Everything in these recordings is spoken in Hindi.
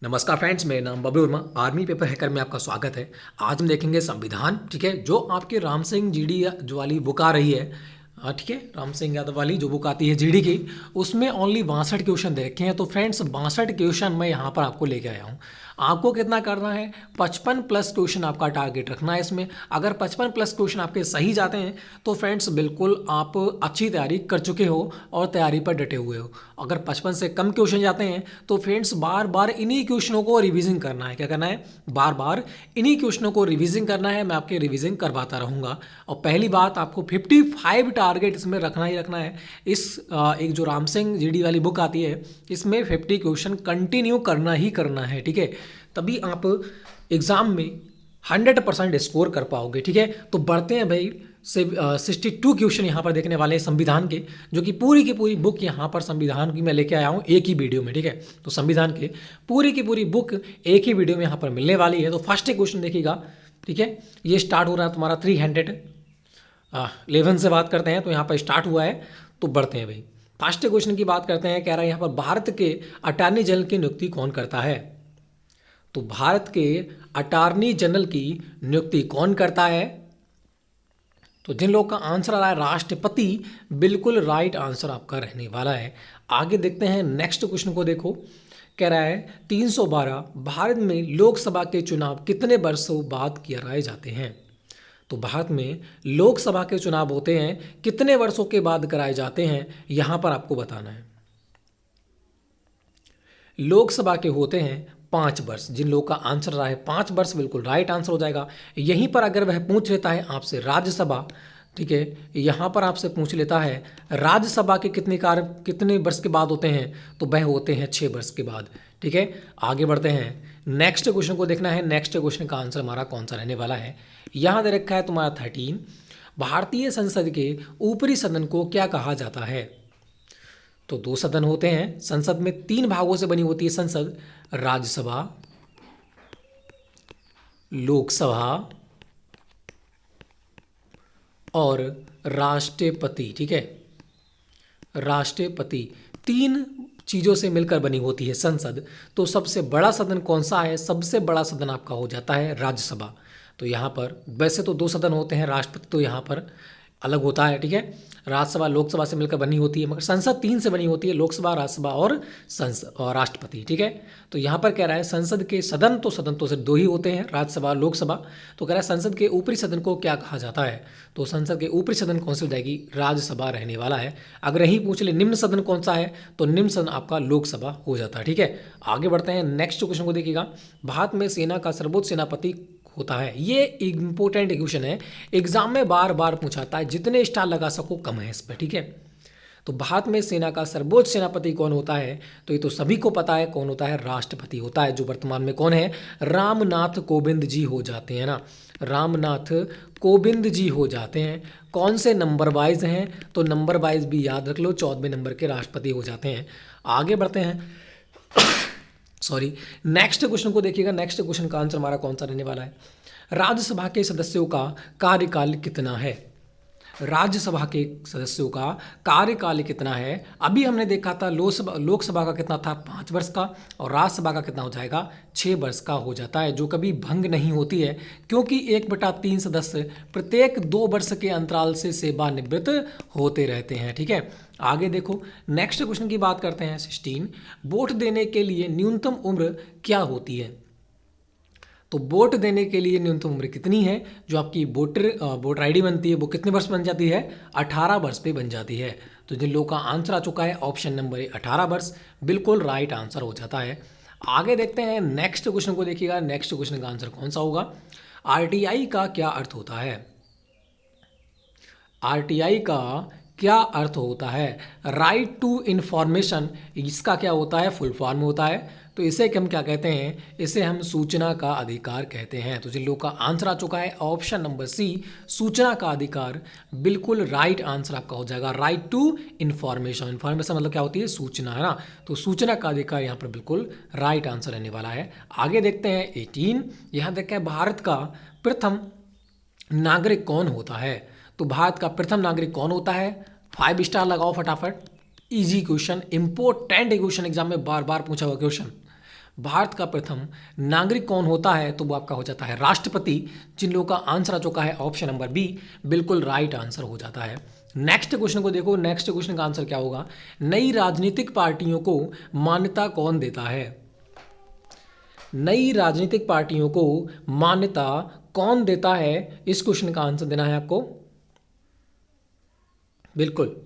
नमस्कार फ्रेंड्स, मेरा नाम Bablu Verma. Army paper hacker में आपका स्वागत है। आज हम देखेंगे संविधान, ठीक है, जो आपके राम सिंह जीडी जो वाली बुक आ रही है। ठीक है, राम सिंह यादव वाली जो बुक आती है जीडी की, उसमें ओनली 62 क्वेश्चन दे रखे हैं। तो फ्रेंड्स 62 क्वेश्चन मैं यहाँ पर आपको लेके आया हूँ। आपको कितना करना है, 55 प्लस क्वेश्चन आपका टारगेट रखना है इसमें। अगर 55 प्लस क्वेश्चन आपके सही जाते हैं तो फ्रेंड्स बिल्कुल आप अच्छी तैयारी कर चुके हो और तैयारी पर डटे हुए हो। अगर 55 से कम क्वेश्चन जाते हैं तो फ्रेंड्स बार बार इन्हीं क्वेश्चनों को रिवीजन करना है। क्या करना है? बार बार इन्हीं क्वेश्चनों को रिवीजन करना है। मैं आपके रिवीजन करवाता रहूँगा। और पहली बात, आपको 55 टारगेट इसमें रखना ही रखना है। एक जो राम सिंह जीडी वाली बुक आती है, इसमें 50 क्वेश्चन कंटिन्यू करना ही करना है, ठीक है। तभी आप एग्ज़ाम में 100% स्कोर कर पाओगे, ठीक है। तो बढ़ते हैं भाई, 62 क्वेश्चन यहाँ पर देखने वाले हैं संविधान के, जो कि पूरी की पूरी बुक यहाँ पर संविधान की मैं लेके आया हूँ एक ही वीडियो में, ठीक है। तो संविधान के पूरी की पूरी बुक एक ही वीडियो में यहाँ पर मिलने वाली है। तो फर्स्ट क्वेश्चन देखिएगा, ठीक है। ये स्टार्ट हो रहा है तुम्हारा 311 से बात करते हैं, तो यहाँ पर स्टार्ट हुआ है। तो बढ़ते हैं भाई, फर्स्ट क्वेश्चन की बात करते हैं। कह रहा है यहाँ पर भारत के अटॉर्नी जनरल की नियुक्ति कौन करता है? तो भारत के अटॉर्नी जनरल की नियुक्ति कौन करता है? तो जिन लोग का आंसर आ रहा है राष्ट्रपति, बिल्कुल राइट आंसर आपका रहने वाला है। आगे देखते हैं, नेक्स्ट क्वेश्चन को देखो। कह रहा है 312 भारत में लोकसभा के चुनाव कितने वर्षों बाद कराए जाते हैं? तो भारत में लोकसभा के चुनाव होते हैं कितने वर्षों के बाद कराए जाते हैं, यहां पर आपको बताना है। लोकसभा के होते हैं 5 वर्ष। जिन लोग का आंसर रहा है 5 वर्ष, बिल्कुल राइट आंसर हो जाएगा। यहीं पर अगर वह पूछ लेता है आपसे राज्यसभा, ठीक है, यहाँ पर आपसे पूछ लेता है राज्यसभा के कितने वर्ष के बाद होते हैं, तो वह होते हैं 6 वर्ष के बाद, ठीक है। आगे बढ़ते हैं, नेक्स्ट क्वेश्चन को देखना है। नेक्स्ट क्वेश्चन का आंसर हमारा कौन सा रहने वाला है? यहाँ दे रखा है तुम्हारा 13, भारतीय संसद के ऊपरी सदन को क्या कहा जाता है? तो 2 सदन होते हैं संसद में, 3 भागों से बनी होती है संसद, राज्यसभा, लोकसभा और राष्ट्रपति, ठीक है। राष्ट्रपति, 3 चीज़ों से मिलकर बनी होती है संसद। तो सबसे बड़ा सदन कौन सा है? सबसे बड़ा सदन आपका हो जाता है राज्यसभा। तो यहाँ पर वैसे तो 2 सदन होते हैं, राष्ट्रपति तो यहाँ पर अलग होता है, ठीक है। राज्यसभा लोकसभा से मिलकर बनी होती है, मगर संसद 3 से बनी होती है, लोकसभा, राज्यसभा और संसद और राष्ट्रपति, ठीक है। तो यहाँ पर कह रहा है संसद के सदन तो सिर्फ 2 ही होते हैं, राज्यसभा, लोकसभा। तो कह रहा है संसद के ऊपरी सदन को क्या कहा जाता है? तो संसद के ऊपरी सदन कौन सी हो जाएगी? राज्यसभा रहने वाला है। अगर यही पूछ ले निम्न सदन कौन सा है, तो निम्न सदन आपका लोकसभा हो जाता है, ठीक है। आगे बढ़ते हैं, नेक्स्ट क्वेश्चन को देखिएगा। भारत में सेना का सर्वोच्च सेनापति होता है। ये इंपॉर्टेंट क्वेश्चन है, एग्जाम में बार बार पूछाता है, जितने स्टार लगा सको कम है इस पर, ठीक है। तो भारत में सेना का सर्वोच्च सेनापति कौन होता है? तो ये तो सभी को पता है कौन होता है, राष्ट्रपति होता है, जो वर्तमान में कौन है? रामनाथ कोविंद जी हो जाते हैं ना, रामनाथ कोविंद जी हो जाते हैं। कौन से नंबर वाइज हैं? तो नंबर वाइज भी याद रख लो, 14वें नंबर के राष्ट्रपति हो जाते हैं। आगे बढ़ते हैं, सॉरी, नेक्स्ट क्वेश्चन को देखिएगा। नेक्स्ट क्वेश्चन का आंसर हमारा कौन सा रहने वाला है? राज्यसभा के सदस्यों का कार्यकाल कितना है? राज्यसभा के सदस्यों का कार्यकाल कितना है? अभी हमने देखा था लोकसभा का कितना था, 5 वर्ष का, और राज्यसभा का कितना हो जाएगा, 6 वर्ष का हो जाता है, जो कभी भंग नहीं होती है, क्योंकि 1/3 सदस्य प्रत्येक 2 वर्ष के अंतराल से सेवानिवृत्त होते रहते हैं, ठीक है। आगे देखो, नेक्स्ट क्वेश्चन की बात करते हैं। 16, वोट देने के लिए न्यूनतम उम्र क्या होती है? तो वोट देने के लिए न्यूनतम उम्र कितनी है? जो आपकी वोटर आईडी बनती है वो कितने वर्ष बन जाती है? 18 वर्ष पे बन जाती है। तो जिन लोगों का आंसर आ चुका है ऑप्शन नंबर 18 वर्ष, बिल्कुल राइट आंसर हो जाता है। आगे देखते हैं, नेक्स्ट क्वेश्चन को देखिएगा। नेक्स्ट क्वेश्चन का आंसर कौन सा होगा? आरटीआई का क्या अर्थ होता है? आरटीआई का क्या अर्थ होता है? राइट टू इन्फॉर्मेशन, इसका क्या होता है? फुल फॉर्म होता है। तो इसे हम क्या कहते हैं? इसे हम सूचना का अधिकार कहते हैं। तो जिन लोगों का आंसर आ चुका है ऑप्शन नंबर सी, सूचना का अधिकार, बिल्कुल राइट आंसर आपका हो जाएगा। राइट टू इन्फॉर्मेशन, इन्फॉर्मेशन मतलब क्या होती है? सूचना, है ना। तो सूचना का अधिकार यहाँ पर बिल्कुल राइट आंसर रहने वाला है। आगे देखते हैं 18, यहाँ देखते हैं भारत का प्रथम नागरिक कौन होता है? तो भारत का प्रथम नागरिक कौन होता है? 5 स्टार लगाओ फटाफट। Easy question, important question, exam में बार बार पूछा हुआ क्वेश्चन। भारत का प्रथम नागरिक कौन होता है, तो वो आपका हो जाता है राष्ट्रपति। जिन लोगों का आंसर आ चुका है ऑप्शन नंबर बी, बिल्कुल राइट आंसर हो जाता है। नेक्स्ट क्वेश्चन को देखो, नेक्स्ट क्वेश्चन का आंसर क्या होगा। नई राजनीतिक पार्टियों को मान्यता कौन देता है। नई राजनीतिक पार्टियों को मान्यता कौन देता है, इस क्वेश्चन का आंसर देना है आपको। बिल्कुल,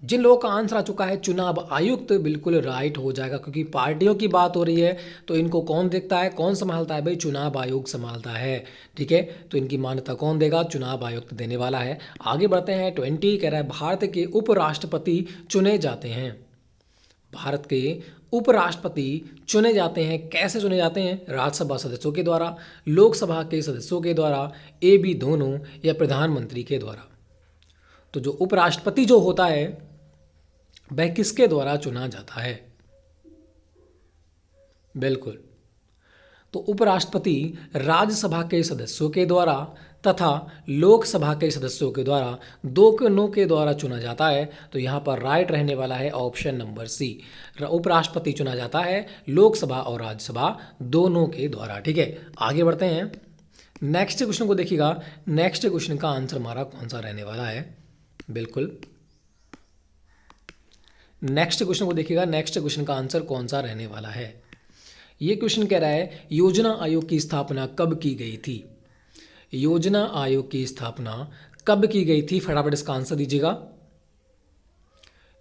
जिन लोगों का आंसर आ चुका है चुनाव आयुक्त, बिल्कुल राइट हो जाएगा, क्योंकि पार्टियों की बात हो रही है तो इनको कौन देखता है, कौन संभालता है भाई, चुनाव आयोग संभालता है। ठीक है, तो इनकी मान्यता कौन देगा, चुनाव आयुक्त देने वाला है। आगे बढ़ते हैं। 20 कह रहा है भारत के उपराष्ट्रपति चुने जाते हैं। भारत के उपराष्ट्रपति चुने जाते हैं, कैसे चुने जाते हैं, राज्यसभा सदस्यों के द्वारा, लोकसभा के सदस्यों के द्वारा, ए बी दोनों, या प्रधानमंत्री के द्वारा। तो जो उपराष्ट्रपति जो होता है वह किसके द्वारा चुना जाता है। बिल्कुल, तो उपराष्ट्रपति राज्यसभा के सदस्यों के द्वारा तथा लोकसभा के सदस्यों के द्वारा, दोनों के द्वारा चुना जाता है। तो यहाँ पर राइट रहने वाला है ऑप्शन नंबर सी, उपराष्ट्रपति चुना जाता है लोकसभा और राज्यसभा दोनों के द्वारा। ठीक है, आगे बढ़ते हैं। नेक्स्ट क्वेश्चन को देखिएगा, नेक्स्ट क्वेश्चन का आंसर हमारा कौन सा रहने वाला है। बिल्कुल, नेक्स्ट क्वेश्चन को देखिएगा, नेक्स्ट क्वेश्चन का आंसर कौन सा रहने वाला है। ये क्वेश्चन कह रहा है योजना आयोग की स्थापना कब की गई थी। योजना आयोग की स्थापना कब की गई थी, फटाफट इसका आंसर दीजिएगा।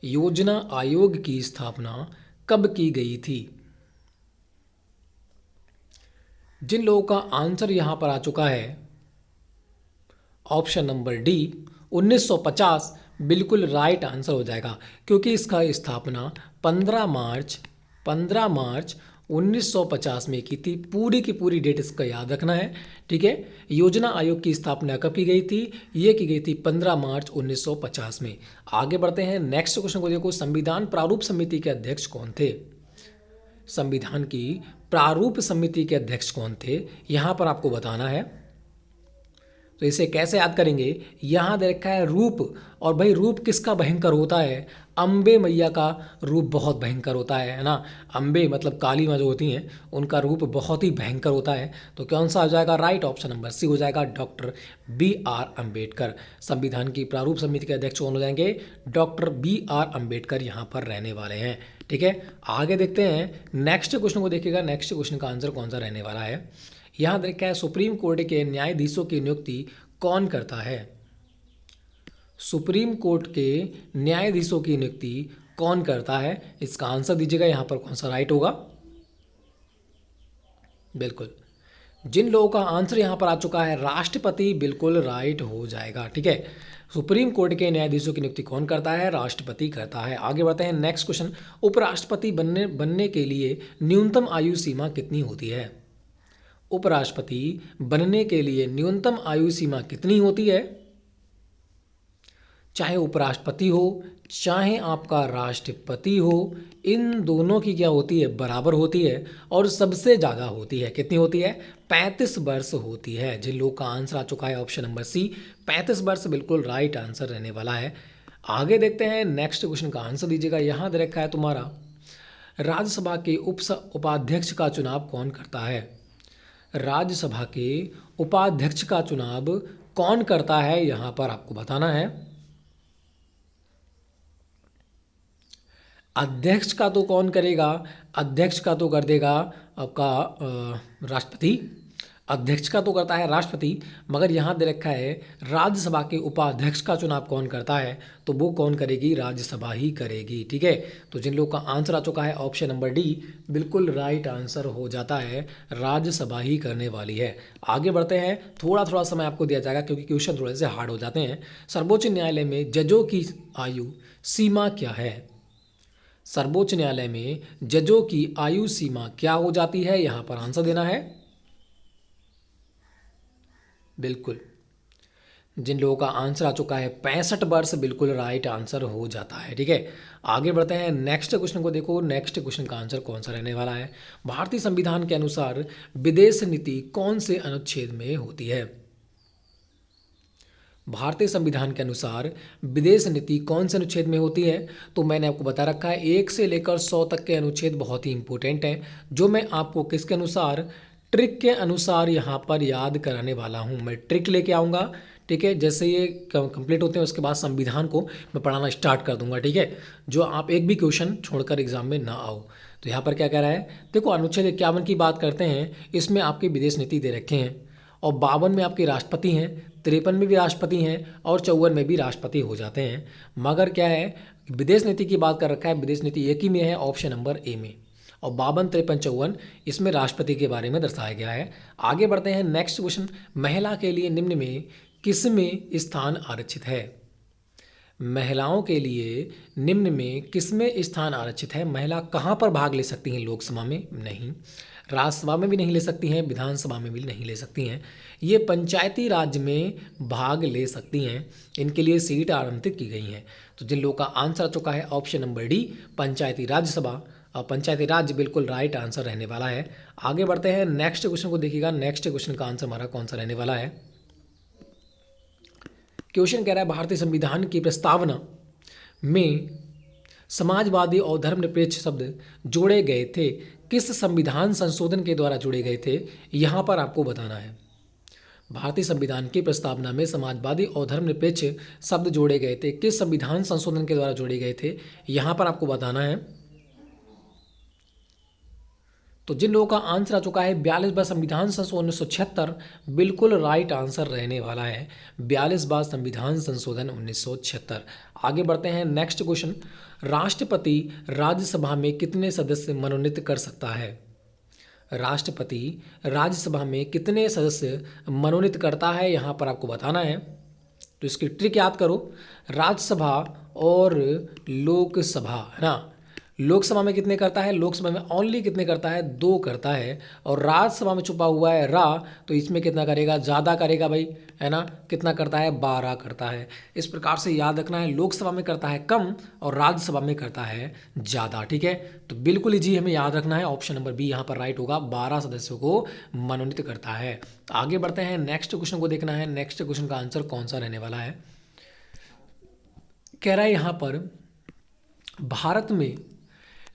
योजना आयोग की स्थापना कब की गई थी। जिन लोगों का आंसर यहां पर आ चुका है ऑप्शन नंबर डी 1950, बिल्कुल राइट आंसर हो जाएगा, क्योंकि इसका स्थापना 15 मार्च 1950 में की थी। पूरी की पूरी डेट इसका याद रखना है। ठीक है, योजना आयोग की स्थापना कब की गई थी, ये की गई थी 15 मार्च 1950 में। आगे बढ़ते हैं। नेक्स्ट क्वेश्चन को देखो, संविधान प्रारूप समिति के अध्यक्ष कौन थे। संविधान की प्रारूप समिति के अध्यक्ष कौन थे, यहां पर आपको बताना है। तो इसे कैसे याद करेंगे, यहाँ दे रखा है रूप, और भाई रूप किसका भयंकर होता है, अम्बे मैया का रूप बहुत भयंकर होता है ना। अम्बे मतलब काली माँ जो होती हैं उनका रूप बहुत ही भयंकर होता है। तो कौन सा हो जाएगा, राइट ऑप्शन नंबर सी हो जाएगा, डॉक्टर BR अम्बेडकर। संविधान की प्रारूप समिति के अध्यक्ष कौन हो जाएंगे, डॉक्टर BR अम्बेडकर यहाँ पर रहने वाले हैं। ठीक है, आगे देखते हैं। नेक्स्ट क्वेश्चन को देखिएगा, नेक्स्ट क्वेश्चन का आंसर कौन सा रहने वाला है। यहाँ देखा है सुप्रीम कोर्ट के न्यायाधीशों की नियुक्ति कौन करता है। सुप्रीम कोर्ट के न्यायाधीशों की नियुक्ति कौन करता है, इसका आंसर दीजिएगा। यहाँ पर कौन सा राइट होगा। बिल्कुल, जिन लोगों का आंसर यहाँ पर आ चुका है राष्ट्रपति, बिल्कुल राइट हो जाएगा। ठीक है, सुप्रीम कोर्ट के न्यायाधीशों की नियुक्ति कौन करता है, राष्ट्रपति करता है। आगे बढ़ते हैं। नेक्स्ट क्वेश्चन, उपराष्ट्रपति बनने के लिए न्यूनतम आयु सीमा कितनी होती है। उपराष्ट्रपति बनने के लिए न्यूनतम आयु सीमा कितनी होती है। चाहे उपराष्ट्रपति हो चाहे आपका राष्ट्रपति हो, इन दोनों की क्या होती है, बराबर होती है, और सबसे ज़्यादा होती है। कितनी होती है, 35 वर्ष होती है। जिन लोग का आंसर आ चुका है ऑप्शन नंबर सी 35 वर्ष, बिल्कुल राइट आंसर रहने वाला है। आगे देखते हैं। नेक्स्ट क्वेश्चन का आंसर दीजिएगा। यहाँ दे रखा है तुम्हारा राज्यसभा के उपाध्यक्ष का चुनाव कौन करता है। राज्यसभा के उपाध्यक्ष का चुनाव कौन करता है, यहां पर आपको बताना है। अध्यक्ष का तो कौन करेगा, अध्यक्ष का तो कर देगा आपका राष्ट्रपति। अध्यक्ष का तो करता है राष्ट्रपति, मगर यहाँ दे रखा है राज्यसभा के उपाध्यक्ष का चुनाव कौन करता है, तो वो कौन करेगी, राज्यसभा ही करेगी। ठीक है, तो जिन लोगों का आंसर आ चुका है ऑप्शन नंबर डी, बिल्कुल राइट आंसर हो जाता है, राज्यसभा ही करने वाली है। आगे बढ़ते हैं। थोड़ा थोड़ा समय आपको दिया जाएगा क्योंकि क्वेश्चन थोड़े से हार्ड हो जाते हैं। सर्वोच्च न्यायालय में जजों की आयु सीमा क्या है। सर्वोच्च न्यायालय में जजों की आयु सीमा क्या हो जाती है, यहाँ पर आंसर देना है। बिल्कुल, जिन लोगों का आंसर आ चुका है 65 वर्ष, बिल्कुल राइट आंसर हो जाता है। ठीक है, आगे बढ़ते हैं। नेक्स्ट क्वेश्चन को देखो, नेक्स्ट क्वेश्चन का आंसर कौन सा रहने वाला है। भारतीय संविधान के अनुसार विदेश नीति कौन से अनुच्छेद में होती है। भारतीय संविधान के अनुसार विदेश नीति कौन से अनुच्छेद में होती है? तो मैंने आपको बता रखा है 1 से लेकर 100 तक के अनुच्छेद बहुत ही इंपॉर्टेंट हैं, जो मैं आपको किसके अनुसार, ट्रिक के अनुसार यहाँ पर याद कराने वाला हूँ। मैं ट्रिक लेके आऊँगा, ठीक है। जैसे ये कंप्लीट होते हैं उसके बाद संविधान को मैं पढ़ाना स्टार्ट कर दूंगा, ठीक है, जो आप एक भी क्वेश्चन छोड़कर एग्जाम में ना आओ। तो यहाँ पर क्या कह रहा है, देखो अनुच्छेद 51 की बात करते हैं, इसमें आपकी विदेश नीति दे रखे हैं, और 52 में आपके राष्ट्रपति हैं, 53 में भी राष्ट्रपति हैं, और 54 में भी राष्ट्रपति हो जाते हैं। मगर क्या है, विदेश नीति की बात कर रखा है, विदेश नीति एक ही में है, ऑप्शन नंबर ए में, और 52, 53, 54 इसमें राष्ट्रपति के बारे में दर्शाया गया है। आगे बढ़ते हैं, नेक्स्ट क्वेश्चन, महिला के लिए निम्न में किस में स्थान आरक्षित है? महिलाओं के लिए निम्न में किस में स्थान आरक्षित है? महिला कहाँ पर भाग ले सकती हैं? लोकसभा में नहीं, राज्यसभा में भी नहीं ले सकती हैं, विधानसभा में भी नहीं ले सकती हैं, ये पंचायती राज में भाग ले सकती हैं, इनके लिए सीट आवंटित की गई हैं। तो जिन लोगों का आंसर आ चुका है ऑप्शन नंबर डी, पंचायती राज्यसभा और पंचायती राज्य बिल्कुल राइट आंसर रहने वाला है। आगे बढ़ते हैं, नेक्स्ट क्वेश्चन को देखिएगा, नेक्स्ट क्वेश्चन का आंसर हमारा कौन सा रहने वाला है। क्वेश्चन कह रहा है भारतीय संविधान की प्रस्तावना में समाजवादी और धर्मनिरपेक्ष शब्द जोड़े गए थे, किस संविधान संशोधन के द्वारा जोड़े गए थे? यहाँ पर आपको बताना है। भारतीय संविधान की प्रस्तावना में समाजवादी और धर्मनिरपेक्ष शब्द जोड़े गए थे, किस संविधान संशोधन के द्वारा जोड़े गए थे? यहाँ पर आपको बताना है। तो जिन लोगों का आंसर आ चुका है 42 बार संविधान संशोधन 1976 बिल्कुल राइट आंसर रहने वाला है, 42 बार संविधान संशोधन 1976। आगे बढ़ते हैं, नेक्स्ट क्वेश्चन, राष्ट्रपति राज्यसभा में कितने सदस्य मनोनीत कर सकता है? राष्ट्रपति राज्यसभा में कितने सदस्य मनोनीत करता है, यहाँ पर आपको बताना है। तो इसकी ट्रिक याद करो, राज्यसभा और लोकसभा है ना, लोकसभा में कितने करता है? लोकसभा में ओनली कितने करता है? 2 करता है, और राज्यसभा में छुपा हुआ है रा, तो इसमें कितना करेगा? ज़्यादा करेगा भाई, है ना, कितना करता है? 12 करता है। इस प्रकार से याद रखना है, लोकसभा में करता है कम और राज्यसभा में करता है ज़्यादा, ठीक है। तो बिल्कुल ही जी हमें याद रखना है, ऑप्शन नंबर बी यहाँ पर राइट होगा, 12 सदस्यों को मनोनीत करता है। आगे बढ़ते हैं, नेक्स्ट क्वेश्चन को देखना है, नेक्स्ट क्वेश्चन का आंसर कौन सा रहने वाला है। कह रहा है यहाँ पर भारत में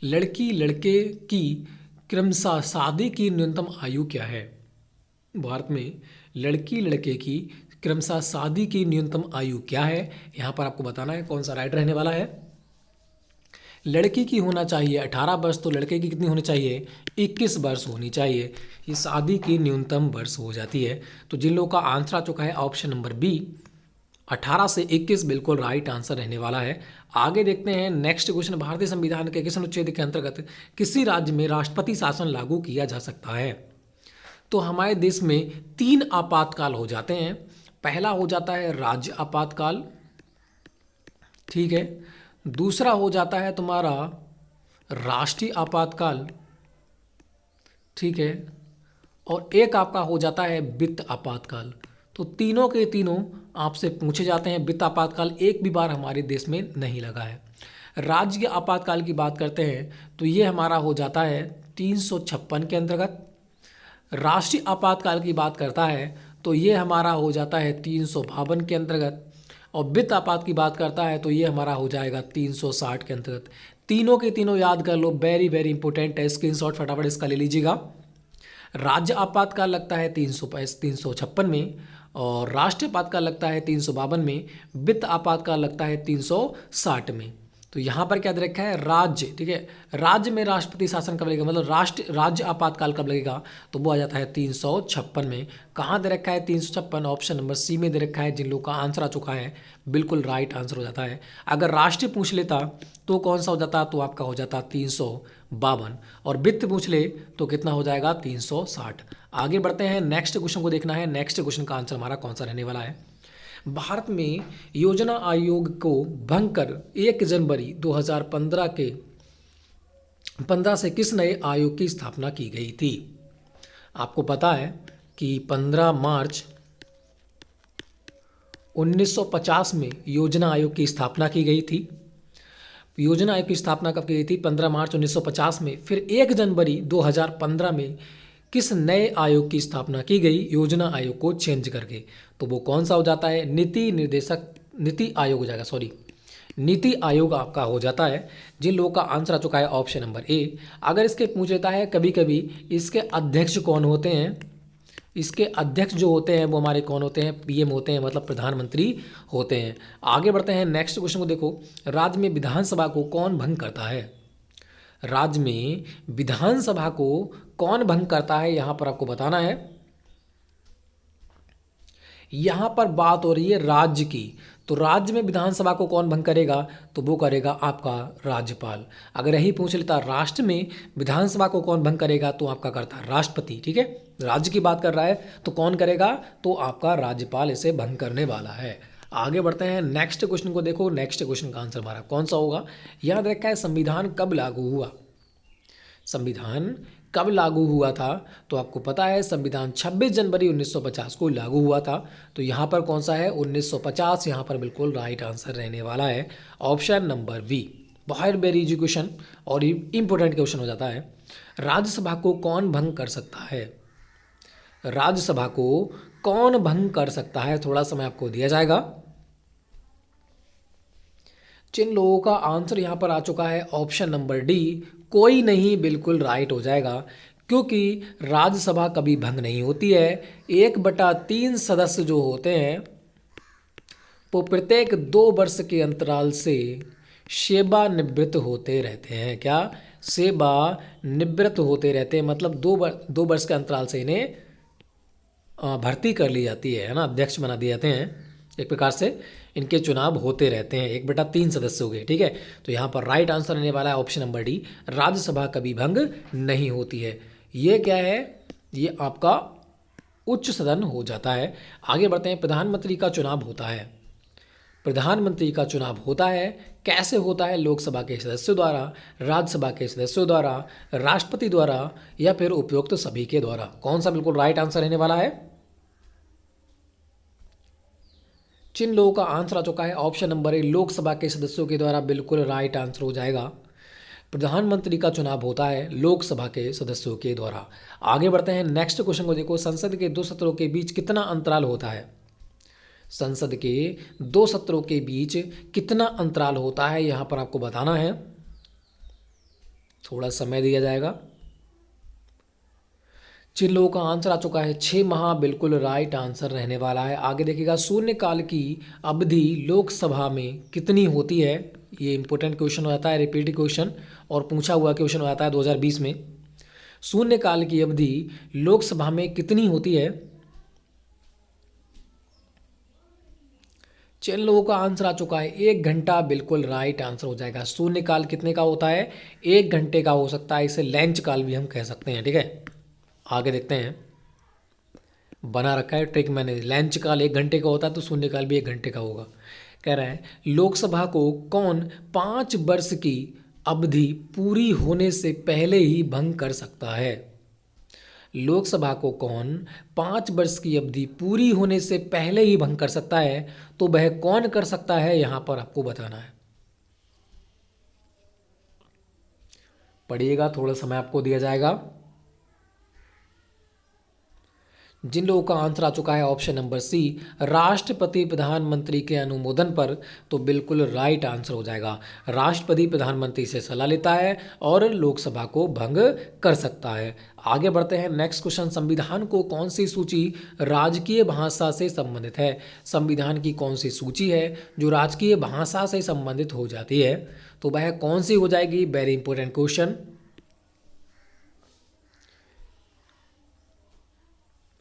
लड़की लड़के की क्रमशः शादी की न्यूनतम आयु क्या है? भारत में लड़की लड़के की क्रमशः शादी की न्यूनतम आयु क्या है? यहाँ पर आपको बताना है कौन सा राइट रहने वाला है। लड़की की होना चाहिए 18 वर्ष, तो लड़के की कितनी होनी चाहिए? 21 वर्ष होनी चाहिए, ये शादी की न्यूनतम वर्ष हो जाती है। तो जिन लोगों का आंसर आ चुका है ऑप्शन नंबर बी, 18 से 21 बिल्कुल राइट आंसर रहने वाला है। आगे देखते हैं, नेक्स्ट क्वेश्चन, भारतीय संविधान के किस अनुच्छेद के अंतर्गत किसी राज्य में राष्ट्रपति शासन लागू किया जा सकता है? तो हमारे देश में 3 आपातकाल हो जाते हैं। पहला हो जाता है राज्य आपातकाल, ठीक है, दूसरा हो जाता है तुम्हारा राष्ट्रीय आपातकाल, ठीक है, और एक आपका हो जाता है वित्त आपातकाल। तो तीनों के तीनों आपसे पूछे जाते हैं। वित्त आपातकाल एक भी बार हमारे देश में नहीं लगा है। राज्य आपातकाल की बात करते हैं तो ये हमारा हो जाता है 356 के अंतर्गत। राष्ट्रीय आपातकाल की बात करता है तो ये हमारा हो जाता है 352 के अंतर्गत, और वित्त आपात की बात करता है तो ये हमारा हो जाएगा 360 के अंतर्गत। तीनों के तीनों याद कर लो, वेरी वेरी इंपॉर्टेंट है, स्क्रीनशॉट फटाफट इसका ले लीजिएगा। राज्य आपातकाल लगता है 356 में, और राष्ट्रीय आपातकाल लगता है 352 में, वित्त आपातकाल लगता है 360 में। तो यहाँ पर क्या दे रखा है? राज्य, ठीक है, राज्य में राष्ट्रपति शासन कब लगेगा, मतलब राज्य आपातकाल कब लगेगा, तो वो आ जाता है 356 में। कहाँ दे रखा है 356? ऑप्शन नंबर सी में दे रखा है। जिन लोगों का आंसर आ चुका है बिल्कुल राइट आंसर हो जाता है। अगर राष्ट्रीय पूछ लेता तो कौन सा हो जाता? तो आपका हो जाता 352, और वित्त पूछ ले तो कितना हो जाएगा? 360। आगे बढ़ते हैं, नेक्स्ट क्वेश्चन को देखना है। नेक्स्ट क्वेश्चन का आंसर हमारा कौन सा रहने वाला है। भारत में योजना आयोग को भंग कर 1 जनवरी 2015 से किस नए आयोग की स्थापना की गई थी? आपको पता है कि 15 मार्च 1950 में योजना आयोग की स्थापना की गई थी। योजना आयोग की स्थापना कब की गई थी? 15 मार्च 1950 में। फिर 1 जनवरी 2015 में किस नए आयोग की स्थापना की गई योजना आयोग को चेंज करके? तो वो कौन सा हो जाता है? नीति आयोग हो जाएगा, सॉरी, नीति आयोग आपका हो जाता है। जिन लोगों का आंसर आ चुका है ऑप्शन नंबर ए। अगर इसके पूछ लेता है कभी कभी इसके अध्यक्ष कौन होते हैं, इसके अध्यक्ष जो होते हैं वो हमारे कौन होते हैं? पीएम होते हैं, मतलब प्रधानमंत्री होते हैं। आगे बढ़ते हैं नेक्स्ट क्वेश्चन को देखो। राज्य में विधानसभा को कौन भंग करता है? राज्य में विधानसभा को कौन भंग करता है, यहां पर आपको बताना है। यहां पर बात हो रही है राज्य की, तो राज्य में विधानसभा को कौन भंग करेगा? तो वो करेगा आपका राज्यपाल। अगर यही पूछ लेता राष्ट्र में विधानसभा को कौन भंग करेगा, तो आपका करता है राष्ट्रपति। ठीक है, राज्य की बात कर रहा है तो कौन करेगा? तो आपका राज्यपाल इसे भंग करने वाला है। आगे बढ़ते हैं नेक्स्ट क्वेश्चन को देखो। नेक्स्ट क्वेश्चन का आंसर हमारा कौन सा होगा? याद रखा है संविधान कब लागू हुआ? संविधान कब लागू हुआ था? तो आपको पता है संविधान 26 जनवरी 1950 को लागू हुआ था। तो यहाँ पर कौन सा है? 1950 यहाँ पर बिल्कुल राइट आंसर रहने वाला है, ऑप्शन नंबर बी। बहुत वेरी इजी क्वेश्चन और इम्पोर्टेंट क्वेश्चन हो जाता है। राज्यसभा को कौन भंग कर सकता है? राज्यसभा को कौन भंग कर सकता है? थोड़ा समय आपको दिया जाएगा। जिन लोगों का आंसर यहाँ पर आ चुका है ऑप्शन नंबर डी, कोई नहीं, बिल्कुल राइट हो जाएगा, क्योंकि राज्यसभा कभी भंग नहीं होती है। 1/3 सदस्य जो होते हैं वो प्रत्येक 2 वर्ष के अंतराल से सेवानिवृत्त होते रहते हैं। क्या? सेवानिवृत्त होते रहते हैं, मतलब 2 वर्ष के अंतराल से इन्हें भर्ती कर ली जाती है ना, अध्यक्ष बना दिए जाते हैं। एक प्रकार से इनके चुनाव होते रहते हैं। 1/3 सदस्य हो गए। ठीक है, तो यहाँ पर राइट आंसर रहने वाला है ऑप्शन नंबर डी, राज्यसभा कभी भंग नहीं होती है। ये क्या है? ये आपका उच्च सदन हो जाता है। आगे बढ़ते हैं। प्रधानमंत्री का चुनाव होता है। प्रधानमंत्री का चुनाव होता है, कैसे होता है? लोकसभा के सदस्यों द्वारा, राज्यसभा के सदस्यों द्वारा, राष्ट्रपति द्वारा या फिर उपयुक्त सभी के द्वारा। कौन सा बिल्कुल राइट आंसर रहने वाला है? जिन लोगों का आंसर आ चुका है ऑप्शन नंबर ए, लोकसभा के सदस्यों के द्वारा, बिल्कुल राइट आंसर हो जाएगा। प्रधानमंत्री का चुनाव होता है लोकसभा के सदस्यों के द्वारा। आगे बढ़ते हैं नेक्स्ट क्वेश्चन को देखो। संसद के 2 सत्रों के बीच कितना अंतराल होता है? संसद के 2 सत्रों के बीच कितना अंतराल होता है, यहां पर आपको बताना है। थोड़ा समय दिया जाएगा। जिन लोगों का आंसर आ चुका है 6 माह, बिल्कुल राइट आंसर रहने वाला है। आगे देखिएगा, शून्यकाल की अवधि लोकसभा में कितनी होती है? ये इंपॉर्टेंट क्वेश्चन हो जाता है, रिपीट क्वेश्चन और पूछा हुआ क्वेश्चन हो जाता है 2020 में। शून्यकाल की अवधि लोकसभा में कितनी होती है? जिन लोगों का आंसर आ चुका है 1 घंटा, बिल्कुल राइट आंसर हो जाएगा। शून्यकाल कितने का होता है? 1 घंटे का हो सकता है, इसे लंच काल भी हम कह सकते हैं। ठीक है, आगे देखते हैं। बना रखा है ट्रिक मैंने, लंच काल 1 घंटे का होता है तो शून्यकाल भी 1 घंटे का होगा। कह रहा है लोकसभा को कौन 5 वर्ष की अवधि पूरी होने से पहले ही भंग कर सकता है? लोकसभा को कौन 5 वर्ष की अवधि पूरी होने से पहले ही भंग कर सकता है? तो वह कौन कर सकता है, यहां पर आपको बताना है। पढ़िएगा, थोड़ा समय आपको दिया जाएगा। जिन लोगों का आंसर आ चुका है ऑप्शन नंबर सी, राष्ट्रपति प्रधानमंत्री के अनुमोदन पर, तो बिल्कुल राइट आंसर हो जाएगा। राष्ट्रपति प्रधानमंत्री से सलाह लेता है और लोकसभा को भंग कर सकता है। आगे बढ़ते हैं नेक्स्ट क्वेश्चन। संविधान को कौन सी सूची राजकीय भाषा से संबंधित है? संविधान की कौन सी सूची है जो राजकीय भाषा से संबंधित हो जाती है? तो वह कौन सी हो जाएगी? Very important question.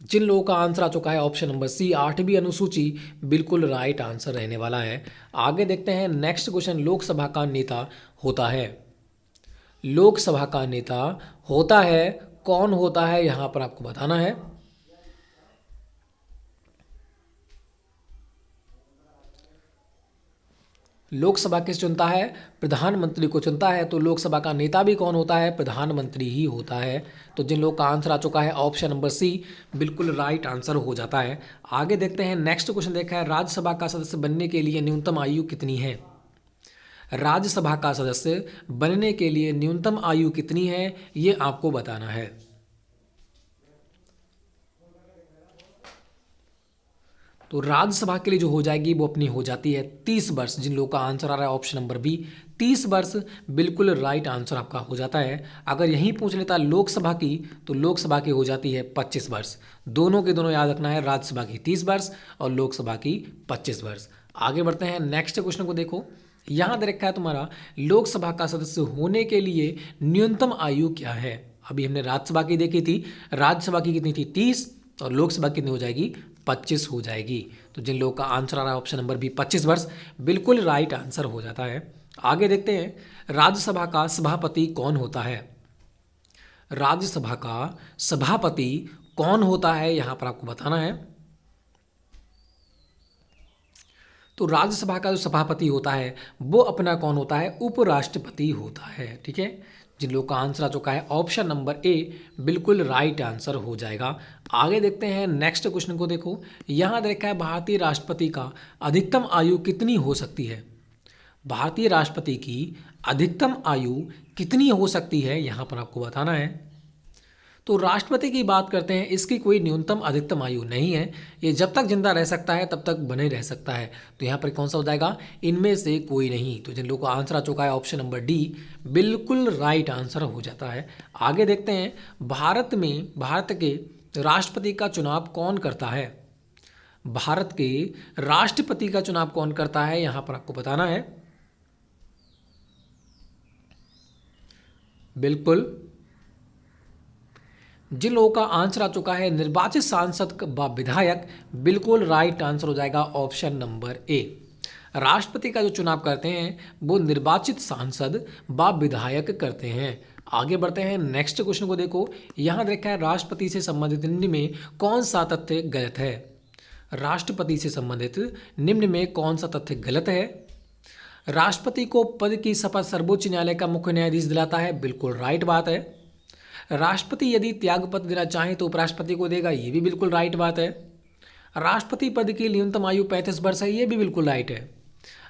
जिन लोगों का आंसर आ चुका है ऑप्शन नंबर सी, 8वीं अनुसूची, बिल्कुल राइट आंसर रहने वाला है। आगे देखते हैं नेक्स्ट क्वेश्चन। लोकसभा का नेता होता है, लोकसभा का नेता होता है, कौन होता है, यहां पर आपको बताना है। लोकसभा किस चुनता है? प्रधानमंत्री को चुनता है। तो लोकसभा का नेता भी कौन होता है? प्रधानमंत्री ही होता है। तो जिन लोग का आंसर आ चुका है ऑप्शन नंबर सी, बिल्कुल राइट आंसर हो जाता है। आगे देखते हैं नेक्स्ट क्वेश्चन। देखा है राज्यसभा का सदस्य बनने के लिए न्यूनतम आयु कितनी है? राज्यसभा का सदस्य बनने के लिए न्यूनतम आयु कितनी है, ये आपको बताना है। तो राज्यसभा के लिए जो हो जाएगी वो अपनी हो जाती है 30 वर्ष। जिन लोगों का आंसर आ रहा है ऑप्शन नंबर बी 30 वर्ष, बिल्कुल राइट आंसर आपका हो जाता है। अगर यहीं पूछ लेता लोकसभा की तो लोकसभा की हो जाती है 25 वर्ष। दोनों के दोनों याद रखना है, राज्यसभा की 30 वर्ष और लोकसभा की 25 वर्ष। आगे बढ़ते हैं, नेक्स्ट क्वेश्चन को देखो। यहाँ दे रखा है तुम्हारा लोकसभा का सदस्य होने के लिए न्यूनतम आयु क्या है। अभी हमने राज्यसभा की देखी थी, राज्यसभा की कितनी थी 30 और लोकसभा कितनी हो जाएगी 25 हो जाएगी। तो जिन लोगों का आंसर आ रहा है ऑप्शन नंबर बी 25 वर्ष, बिल्कुल राइट आंसर हो जाता है। आगे देखते हैं राज्यसभा का सभापति कौन होता है। राज्यसभा का सभापति कौन होता है यहाँ पर आपको बताना है। तो राज्यसभा का जो सभापति होता है वो अपना कौन होता है, उपराष्ट्रपति होता है। ठीक है, जिन लोगों का आंसर आ चुका है ऑप्शन नंबर ए बिल्कुल राइट आंसर हो जाएगा। आगे देखते हैं नेक्स्ट क्वेश्चन को देखो। यहाँ देखा है भारतीय राष्ट्रपति का अधिकतम आयु कितनी हो सकती है। भारतीय राष्ट्रपति की अधिकतम आयु कितनी हो सकती है यहाँ पर आपको बताना है। तो राष्ट्रपति की बात करते हैं, इसकी कोई न्यूनतम अधिकतम आयु नहीं है, ये जब तक जिंदा रह सकता है तब तक बने रह सकता है। तो यहाँ पर कौन सा हो जाएगा, इनमें से कोई नहीं। तो जिन लोगों का आंसर आ चुका है ऑप्शन नंबर डी बिल्कुल राइट आंसर हो जाता है। आगे देखते हैं भारत के राष्ट्रपति का चुनाव कौन करता है। भारत के राष्ट्रपति का चुनाव कौन करता है यहाँ पर आपको बताना है। बिल्कुल, जिन लोगों का आंसर आ चुका है निर्वाचित सांसद व विधायक, बिल्कुल राइट आंसर हो जाएगा ऑप्शन नंबर ए। राष्ट्रपति का जो चुनाव करते हैं वो निर्वाचित सांसद व विधायक करते हैं। आगे बढ़ते हैं नेक्स्ट क्वेश्चन को देखो। यहाँ देखा है राष्ट्रपति से संबंधित निम्न में कौन सा तथ्य गलत है। राष्ट्रपति से संबंधित निम्न में कौन सा तथ्य गलत है। राष्ट्रपति को पद की शपथ सर्वोच्च न्यायालय का मुख्य न्यायाधीश दिलाता है, बिल्कुल राइट बात है। राष्ट्रपति यदि त्यागपत्र देना चाहें तो उपराष्ट्रपति को देगा, ये भी बिल्कुल राइट बात है। राष्ट्रपति पद की न्यूनतम आयु 35 वर्ष है, ये भी बिल्कुल राइट है।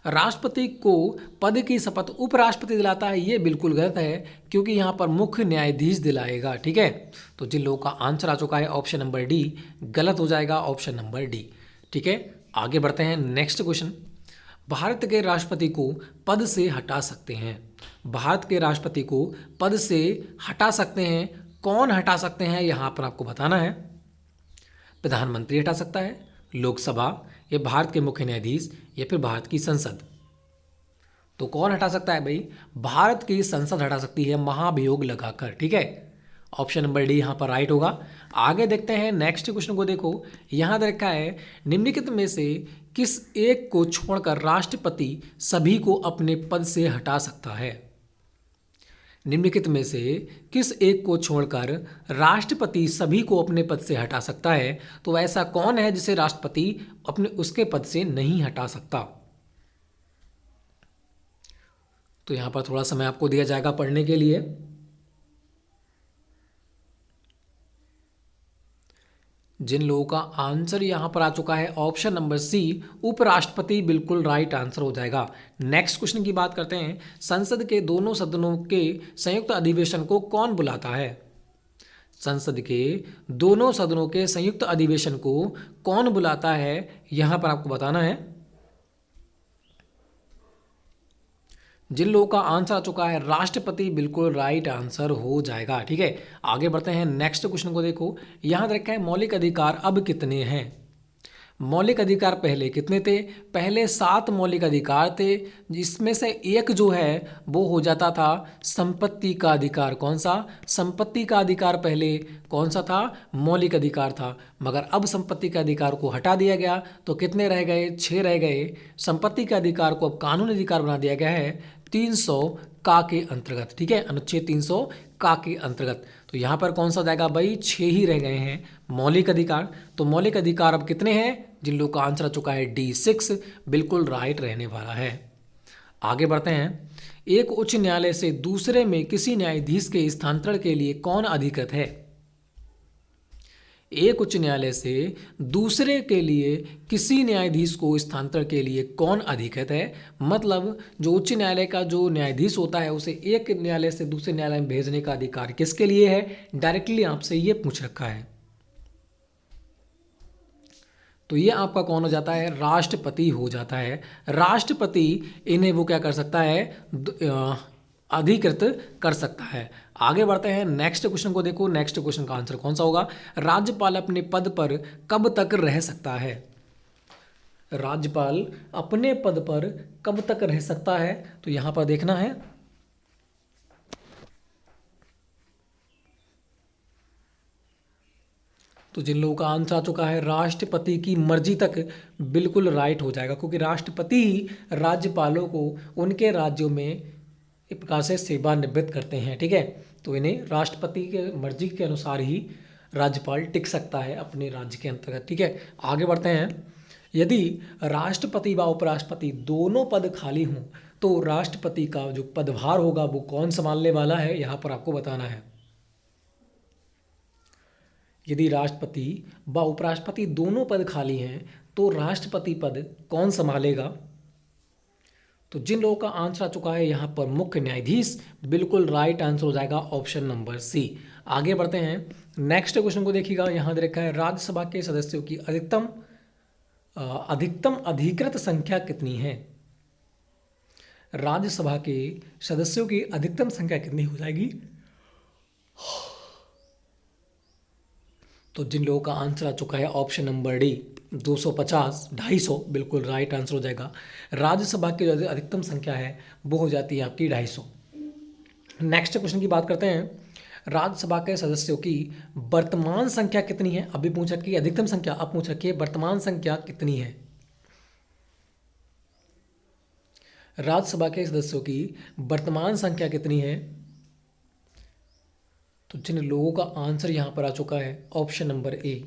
राष्ट्रपति को पद की शपथ उपराष्ट्रपति दिलाता है, ये बिल्कुल गलत है, क्योंकि यहाँ पर मुख्य न्यायाधीश दिलाएगा। ठीक है, तो जिन लोगों का आंसर आ चुका है ऑप्शन नंबर डी गलत हो जाएगा, ऑप्शन नंबर डी। ठीक है, आगे बढ़ते हैं नेक्स्ट क्वेश्चन। भारत के राष्ट्रपति को पद से हटा सकते हैं। भारत के राष्ट्रपति को पद से हटा सकते हैं, कौन हटा सकते हैं यहाँ पर आपको बताना है। प्रधानमंत्री हटा सकता है, लोकसभा, या भारत के मुख्य न्यायाधीश, या फिर भारत की संसद। तो कौन हटा सकता है भाई, भारत की संसद हटा सकती है महाभियोग लगाकर। ठीक है, ऑप्शन नंबर डी यहाँ पर राइट होगा। आगे देखते हैं नेक्स्ट क्वेश्चन को देखो। यहाँ देखा है निम्नलिखित में से किस एक को छोड़कर राष्ट्रपति सभी को अपने पद से हटा सकता है। निम्नलिखित में से किस एक को छोड़कर राष्ट्रपति सभी को अपने पद से हटा सकता है। तो ऐसा कौन है जिसे राष्ट्रपति अपने उसके पद से नहीं हटा सकता। तो यहाँ पर थोड़ा समय आपको दिया जाएगा पढ़ने के लिए। जिन लोगों का आंसर यहाँ पर आ चुका है ऑप्शन नंबर सी उपराष्ट्रपति, बिल्कुल राइट आंसर हो जाएगा। नेक्स्ट क्वेश्चन की बात करते हैं। संसद के दोनों सदनों के संयुक्त अधिवेशन को कौन बुलाता है। संसद के दोनों सदनों के संयुक्त अधिवेशन को कौन बुलाता है, यहाँ पर आपको बताना है। जिन लोगों का आंसर आ चुका है राष्ट्रपति, बिल्कुल राइट आंसर हो जाएगा। ठीक है, आगे बढ़ते हैं नेक्स्ट क्वेश्चन को देखो। यहाँ देखा है मौलिक अधिकार अब कितने हैं। मौलिक अधिकार पहले कितने थे, पहले 7 मौलिक अधिकार थे, जिसमें से एक जो है वो हो जाता था संपत्ति का अधिकार। कौन सा, संपत्ति का अधिकार पहले कौन सा था, मौलिक अधिकार था। मगर अब संपत्ति के अधिकार को हटा दिया गया तो कितने रह गए, 6 रह गए। संपत्ति के अधिकार को अब कानूनी अधिकार बना दिया गया है 300 का के अंतर्गत। ठीक है, अनुच्छेद 300 का के अंतर्गत। तो यहाँ पर कौन सा जाएगा भाई, 6 ही रह गए हैं मौलिक अधिकार। तो मौलिक अधिकार अब कितने हैं, जिन लोगों का आंसर आ चुका है D6, बिल्कुल राइट रहने वाला है। आगे बढ़ते हैं। एक उच्च न्यायालय से दूसरे में किसी न्यायाधीश के स्थानांतरण के लिए कौन अधिकृत है। एक उच्च न्यायालय से दूसरे के लिए किसी न्यायाधीश को स्थानांतरण के लिए कौन अधिकृत है। मतलब जो उच्च न्यायालय का जो न्यायाधीश होता है उसे एक न्यायालय से दूसरे न्यायालय में भेजने का अधिकार किसके लिए है, डायरेक्टली आपसे ये पूछ रखा है। तो ये आपका कौन हो जाता है, राष्ट्रपति हो जाता है। राष्ट्रपति इन्हें वो क्या कर सकता है, अधिकृत कर सकता है। आगे बढ़ते हैं, नेक्स्ट क्वेश्चन को देखो। नेक्स्ट क्वेश्चन का आंसर कौन सा होगा, राज्यपाल अपने पद पर कब तक रह सकता है। राज्यपाल अपने पद पर कब तक रह सकता है, तो यहां पर देखना है, तो जिन लोगों का आंसर आ चुका है राष्ट्रपति की मर्जी तक, बिल्कुल राइट हो जाएगा, क्योंकि राष्ट्रपति ही राज्यपालों को उनके राज्यों में एक प्रकार से सेवानिवृत्त करते हैं। ठीक है, तो इन्हें राष्ट्रपति के मर्जी के अनुसार ही राज्यपाल टिक सकता है अपने राज्य के अंतर्गत। ठीक है, आगे बढ़ते हैं। यदि राष्ट्रपति व उपराष्ट्रपति दोनों पद खाली हों तो राष्ट्रपति का जो पदभार होगा वो कौन संभालने वाला है, यहाँ पर आपको बताना है। यदि राष्ट्रपति व उपराष्ट्रपति दोनों पद खाली हैं तो राष्ट्रपति पद कौन संभालेगा, तो जिन लोगों का आंसर आ चुका है यहाँ पर मुख्य न्यायाधीश, बिल्कुल राइट आंसर हो जाएगा ऑप्शन नंबर सी। आगे बढ़ते हैं, नेक्स्ट क्वेश्चन को देखिएगा। यहाँ दे रखा है राज्यसभा के सदस्यों की अधिकतम अधिकृत संख्या कितनी है। राज्यसभा के सदस्यों की अधिकतम संख्या कितनी हो जाएगी, तो जिन लोगों का आंसर आ चुका है ऑप्शन नंबर डी 250, 250 बिल्कुल राइट आंसर हो जाएगा। राज्यसभा की जो अधिकतम संख्या है वो हो जाती है आपकी 250। नेक्स्ट क्वेश्चन की बात करते हैं, राज्यसभा के सदस्यों की वर्तमान संख्या कितनी है। अभी पूछ रखी है अधिकतम संख्या, अब पूछ रखी है वर्तमान संख्या कितनी है। राज्यसभा के सदस्यों की वर्तमान संख्या कितनी है, तो जिन लोगों का आंसर यहाँ पर आ चुका है ऑप्शन नंबर ए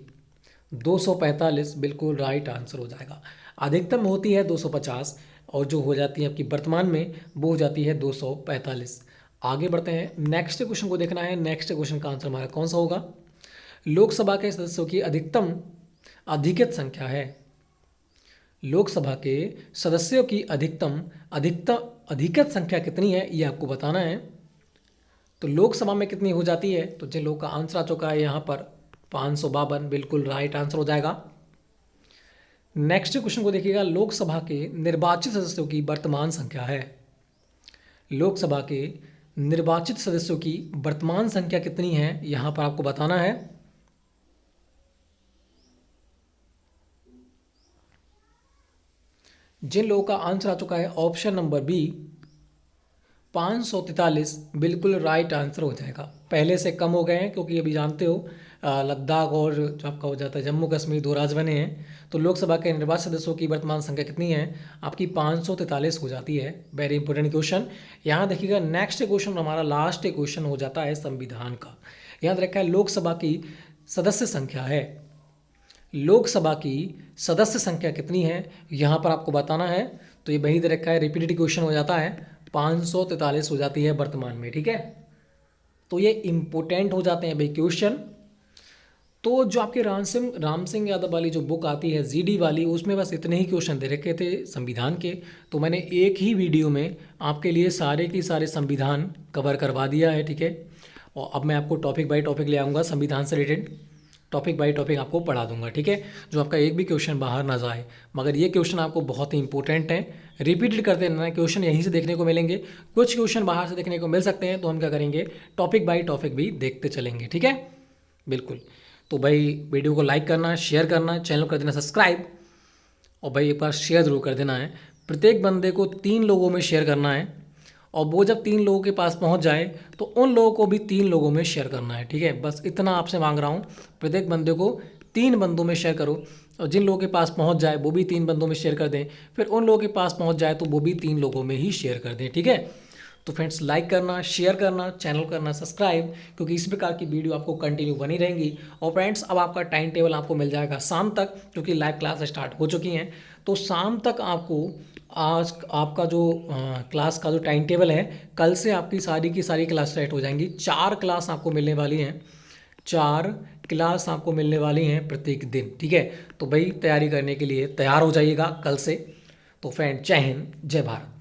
245 बिल्कुल राइट आंसर हो जाएगा। अधिकतम होती है 250 और जो हो जाती है आपकी वर्तमान में वो हो जाती है 245। आगे बढ़ते हैं, नेक्स्ट क्वेश्चन को देखना है। नेक्स्ट क्वेश्चन का आंसर हमारा कौन सा होगा, लोकसभा के सदस्यों की अधिकतम अधिकृत संख्या है। लोकसभा के सदस्यों की अधिकतम अधिकृत संख्या कितनी है ये आपको बताना है। तो लोकसभा में कितनी हो जाती है, तो जिन लोगों का आंसर आ चुका है यहाँ पर 552 बिल्कुल राइट आंसर हो जाएगा। नेक्स्ट क्वेश्चन को देखिएगा, लोकसभा के निर्वाचित सदस्यों की वर्तमान संख्या है। लोकसभा के निर्वाचित सदस्यों की वर्तमान संख्या कितनी है यहाँ पर आपको बताना है। जिन लोगों का आंसर आ चुका है ऑप्शन नंबर बी 543 बिल्कुल राइट आंसर हो जाएगा। पहले से कम हो गए हैं क्योंकि अभी जानते हो लद्दाख और जो आपका हो जाता है जम्मू कश्मीर 2 राज्य बने हैं। तो लोकसभा के निर्वाचित सदस्यों की वर्तमान संख्या कितनी है, आपकी 543 हो जाती है। Very important question. यहाँ देखिएगा नेक्स्ट क्वेश्चन हमारा लास्ट क्वेश्चन हो जाता है संविधान का। यहाँ रखा है लोकसभा की सदस्य संख्या है। लोकसभा की सदस्य संख्या कितनी है यहाँ पर आपको बताना है। तो ये वही दे रखा है, रिपीटेड क्वेश्चन हो जाता है, 543 हो जाती है वर्तमान में। ठीक है, तो ये इम्पोर्टेंट हो जाते हैं भाई क्वेश्चन। तो जो आपके राम सिंह यादव वाली जो बुक आती है जीडी वाली, उसमें बस इतने ही क्वेश्चन दे रखे थे संविधान के। तो मैंने एक ही वीडियो में आपके लिए सारे के सारे संविधान कवर करवा दिया है। ठीक है, और अब मैं आपको टॉपिक बाय टॉपिक ले आऊँगा, संविधान से रिलेटेड टॉपिक बाय टॉपिक आपको पढ़ा दूंगा। ठीक है, जो आपका एक भी क्वेश्चन बाहर ना जाए। मगर ये क्वेश्चन आपको बहुत ही इंपॉर्टेंट है, रिपीटेड करते रहना। क्वेश्चन यहीं से देखने को मिलेंगे, कुछ क्वेश्चन बाहर से देखने को मिल सकते हैं, तो हम क्या करेंगे टॉपिक बाय टॉपिक भी देखते चलेंगे। ठीक है, बिल्कुल। तो भाई वीडियो को लाइक करना, शेयर करना, चैनल कर देना सब्सक्राइब, और भाई एक बार शेयर ज़रूर कर देना है। प्रत्येक बंदे को 3 लोगों में शेयर करना है, और वो जब 3 लोगों के पास पहुंच जाए तो उन लोगों को भी 3 लोगों में शेयर करना है। ठीक है, बस इतना आपसे मांग रहा हूँ, प्रत्येक बंदे को 3 बंदों में शेयर करो, और जिन लोगों के पास पहुंच जाए वो भी 3 बंदों में शेयर कर दें, फिर उन लोगों के पास पहुंच जाए तो वो भी 3 लोगों में ही शेयर कर दें। ठीक है, तो फ्रेंड्स लाइक करना, शेयर करना, चैनल करना सब्सक्राइब, क्योंकि इस प्रकार की वीडियो आपको कंटिन्यू बनी रहेंगी। और फ्रेंड्स अब आपका टाइम टेबल आपको मिल जाएगा शाम तक, क्योंकि लाइव क्लास स्टार्ट हो चुकी हैं। तो शाम तक आपको आज आपका जो क्लास का जो टाइम टेबल है, कल से आपकी सारी की सारी क्लास स्टार्ट हो जाएंगी। 4 क्लास आपको मिलने वाली हैं, 4 क्लास आपको मिलने वाली हैं प्रत्येक दिन। ठीक है, तो भाई तैयारी करने के लिए तैयार हो जाइएगा कल से। तो फ्रेंड जय हिंद, जय भारत।